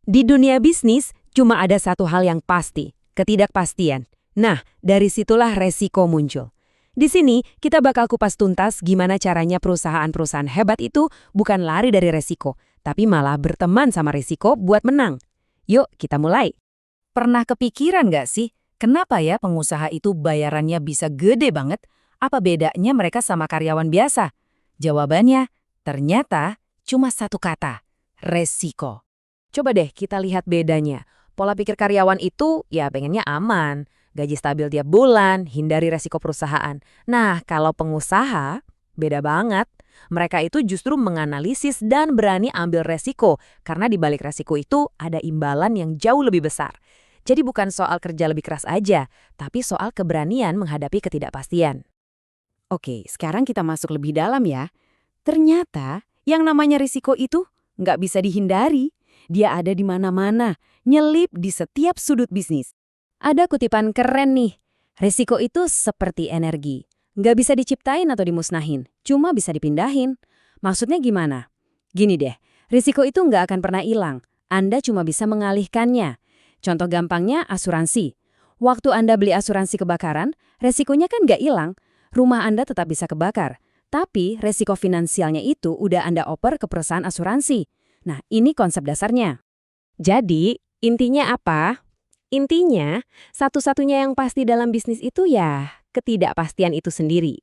Di dunia bisnis, cuma ada satu hal yang pasti, ketidakpastian. Nah, dari situlah resiko muncul. Di sini, kita bakal kupas tuntas gimana caranya perusahaan-perusahaan hebat itu bukan lari dari resiko, tapi malah berteman sama resiko buat menang. Yuk, kita mulai. Pernah kepikiran nggak sih, kenapa ya pengusaha itu bayarannya bisa gede banget? Apa bedanya mereka sama karyawan biasa? Jawabannya, ternyata cuma satu kata, resiko. Coba deh kita lihat bedanya. Pola pikir karyawan itu ya pengennya aman, gaji stabil tiap bulan, hindari resiko perusahaan. Nah, kalau pengusaha, beda banget. Mereka itu justru menganalisis dan berani ambil resiko, karena di balik resiko itu ada imbalan yang jauh lebih besar. Jadi bukan soal kerja lebih keras aja, tapi soal keberanian menghadapi ketidakpastian. Oke, sekarang kita masuk lebih dalam ya. Ternyata yang namanya risiko itu nggak bisa dihindari. Dia ada di mana-mana, nyelip di setiap sudut bisnis. Ada kutipan keren nih, resiko itu seperti energi. Nggak bisa diciptain atau dimusnahin, cuma bisa dipindahin. Maksudnya gimana? Gini deh, risiko itu nggak akan pernah hilang. Anda cuma bisa mengalihkannya. Contoh gampangnya asuransi. Waktu Anda beli asuransi kebakaran, resikonya kan nggak hilang. Rumah Anda tetap bisa kebakar. Tapi resiko finansialnya itu udah Anda oper ke perusahaan asuransi. Nah, ini konsep dasarnya. Jadi, intinya apa? Intinya, satu-satunya yang pasti dalam bisnis itu ya ketidakpastian itu sendiri.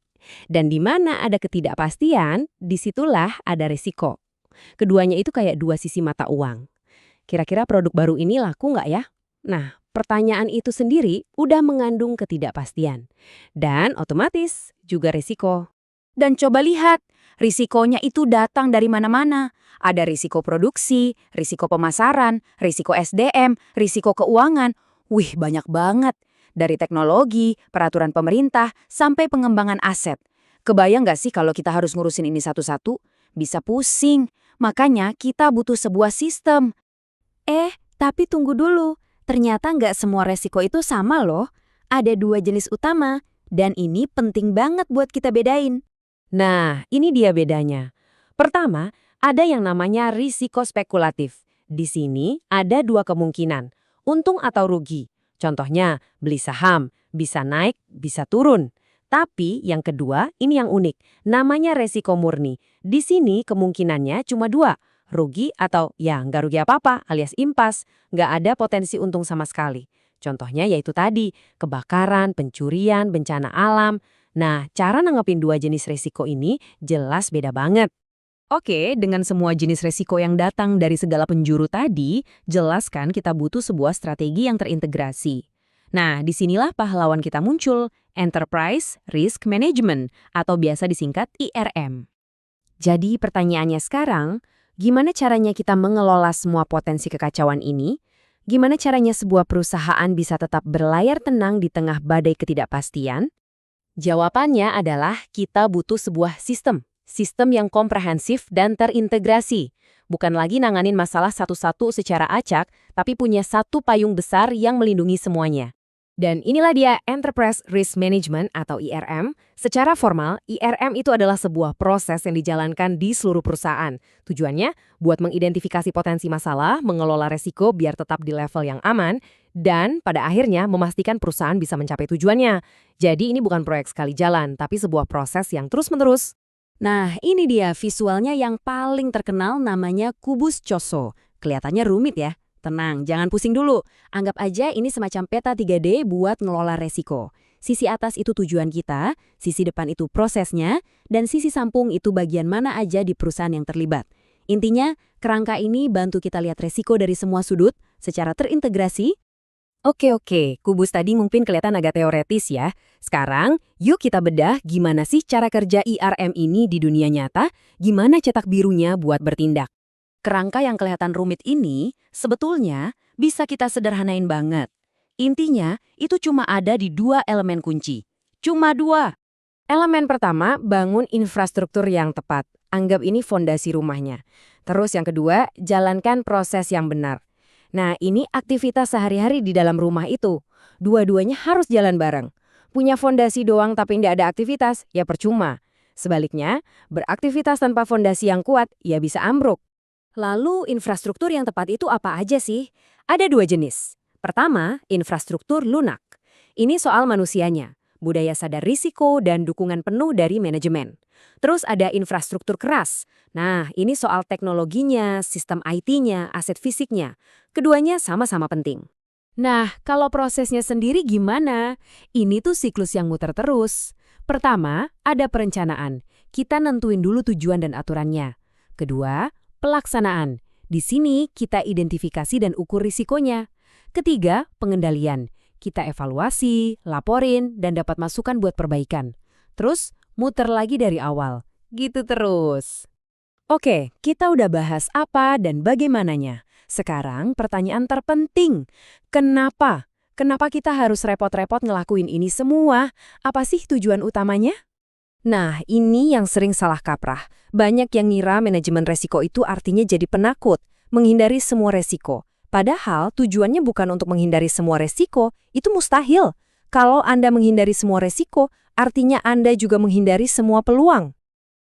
Dan di mana ada ketidakpastian, disitulah ada risiko. Keduanya itu kayak dua sisi mata uang. Kira-kira produk baru ini laku nggak ya? Nah, pertanyaan itu sendiri udah mengandung ketidakpastian. Dan otomatis juga risiko. Dan coba lihat, risikonya itu datang dari mana-mana. Ada risiko produksi, risiko pemasaran, risiko SDM, risiko keuangan. Wih, banyak banget. Dari teknologi, peraturan pemerintah, sampai pengembangan aset. Kebayang nggak sih kalau kita harus ngurusin ini satu-satu? Bisa pusing. Makanya kita butuh sebuah sistem. Tapi tunggu dulu. Ternyata nggak semua resiko itu sama loh. Ada dua jenis utama. Dan ini penting banget buat kita bedain. Nah, ini dia bedanya. Pertama, ada yang namanya risiko spekulatif. Di sini ada dua kemungkinan, untung atau rugi. Contohnya, beli saham, bisa naik, bisa turun. Tapi yang kedua, ini yang unik, namanya resiko murni. Di sini kemungkinannya cuma dua, rugi atau ya nggak rugi apa-apa alias impas, nggak ada potensi untung sama sekali. Contohnya yaitu tadi, kebakaran, pencurian, bencana alam. Nah, cara nanggepin dua jenis resiko ini jelas beda banget. Oke, dengan semua jenis resiko yang datang dari segala penjuru tadi, jelaskan kita butuh sebuah strategi yang terintegrasi. Nah, disinilah pahlawan kita muncul, Enterprise Risk Management, atau biasa disingkat IRM. Jadi pertanyaannya sekarang, gimana caranya kita mengelola semua potensi kekacauan ini? Gimana caranya sebuah perusahaan bisa tetap berlayar tenang di tengah badai ketidakpastian? Jawabannya adalah kita butuh sebuah sistem yang komprehensif dan terintegrasi. Bukan lagi nanganin masalah satu-satu secara acak, tapi punya satu payung besar yang melindungi semuanya. Dan inilah dia Enterprise Risk Management atau IRM. Secara formal, IRM itu adalah sebuah proses yang dijalankan di seluruh perusahaan. Tujuannya buat mengidentifikasi potensi masalah, mengelola resiko biar tetap di level yang aman, dan pada akhirnya memastikan perusahaan bisa mencapai tujuannya. Jadi ini bukan proyek sekali jalan, tapi sebuah proses yang terus-menerus. Nah, ini dia visualnya yang paling terkenal namanya kubus Choso. Kelihatannya rumit ya. Tenang, jangan pusing dulu. Anggap aja ini semacam peta 3D buat ngelola resiko. Sisi atas itu tujuan kita, sisi depan itu prosesnya, dan sisi samping itu bagian mana aja di perusahaan yang terlibat. Intinya, kerangka ini bantu kita lihat resiko dari semua sudut secara terintegrasi. Oke, kubus tadi mungkin kelihatan agak teoretis ya. Sekarang, yuk kita bedah gimana sih cara kerja IRM ini di dunia nyata, gimana cetak birunya buat bertindak. Kerangka yang kelihatan rumit ini sebetulnya bisa kita sederhanain banget. Intinya, itu cuma ada di dua elemen kunci. Cuma dua. Elemen pertama, bangun infrastruktur yang tepat. Anggap ini fondasi rumahnya. Terus yang kedua, jalankan proses yang benar. Nah, ini aktivitas sehari-hari di dalam rumah itu. Dua-duanya harus jalan bareng. Punya fondasi doang tapi tidak ada aktivitas, ya percuma. Sebaliknya, beraktivitas tanpa fondasi yang kuat, ya bisa ambruk. Lalu infrastruktur yang tepat itu apa aja sih? Ada dua jenis. Pertama, infrastruktur lunak. Ini soal manusianya, budaya sadar risiko dan dukungan penuh dari manajemen. Terus ada infrastruktur keras. Nah, ini soal teknologinya, sistem IT-nya, aset fisiknya. Keduanya sama-sama penting. Nah, kalau prosesnya sendiri gimana? Ini tuh siklus yang muter terus. Pertama, ada perencanaan. Kita nentuin dulu tujuan dan aturannya. Kedua, pelaksanaan. Di sini kita identifikasi dan ukur risikonya. Ketiga, pengendalian. Kita evaluasi, laporin, dan dapat masukan buat perbaikan. Terus, muter lagi dari awal. Gitu terus. Oke, kita udah bahas apa dan bagaimananya. Sekarang pertanyaan terpenting. Kenapa? Kenapa kita harus repot-repot ngelakuin ini semua? Apa sih tujuan utamanya? Nah, ini yang sering salah kaprah. Banyak yang ngira manajemen resiko itu artinya jadi penakut, menghindari semua resiko. Padahal tujuannya bukan untuk menghindari semua resiko, itu mustahil. Kalau Anda menghindari semua resiko, artinya Anda juga menghindari semua peluang.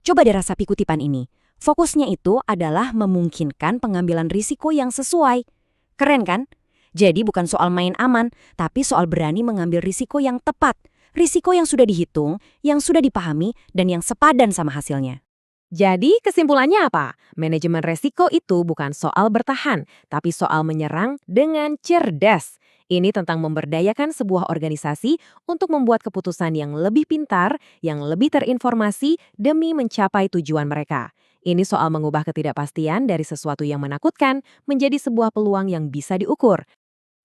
Coba dirasapi kutipan ini. Fokusnya itu adalah memungkinkan pengambilan risiko yang sesuai. Keren kan? Jadi bukan soal main aman, tapi soal berani mengambil risiko yang tepat. Risiko yang sudah dihitung, yang sudah dipahami, dan yang sepadan sama hasilnya. Jadi kesimpulannya apa? Manajemen resiko itu bukan soal bertahan, tapi soal menyerang dengan cerdas. Ini tentang memberdayakan sebuah organisasi untuk membuat keputusan yang lebih pintar, yang lebih terinformasi demi mencapai tujuan mereka. Ini soal mengubah ketidakpastian dari sesuatu yang menakutkan menjadi sebuah peluang yang bisa diukur.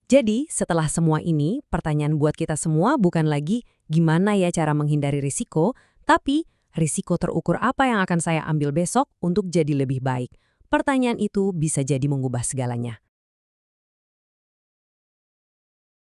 Jadi, setelah semua ini, pertanyaan buat kita semua bukan lagi gimana ya cara menghindari risiko, tapi risiko terukur apa yang akan saya ambil besok untuk jadi lebih baik. Pertanyaan itu bisa jadi mengubah segalanya.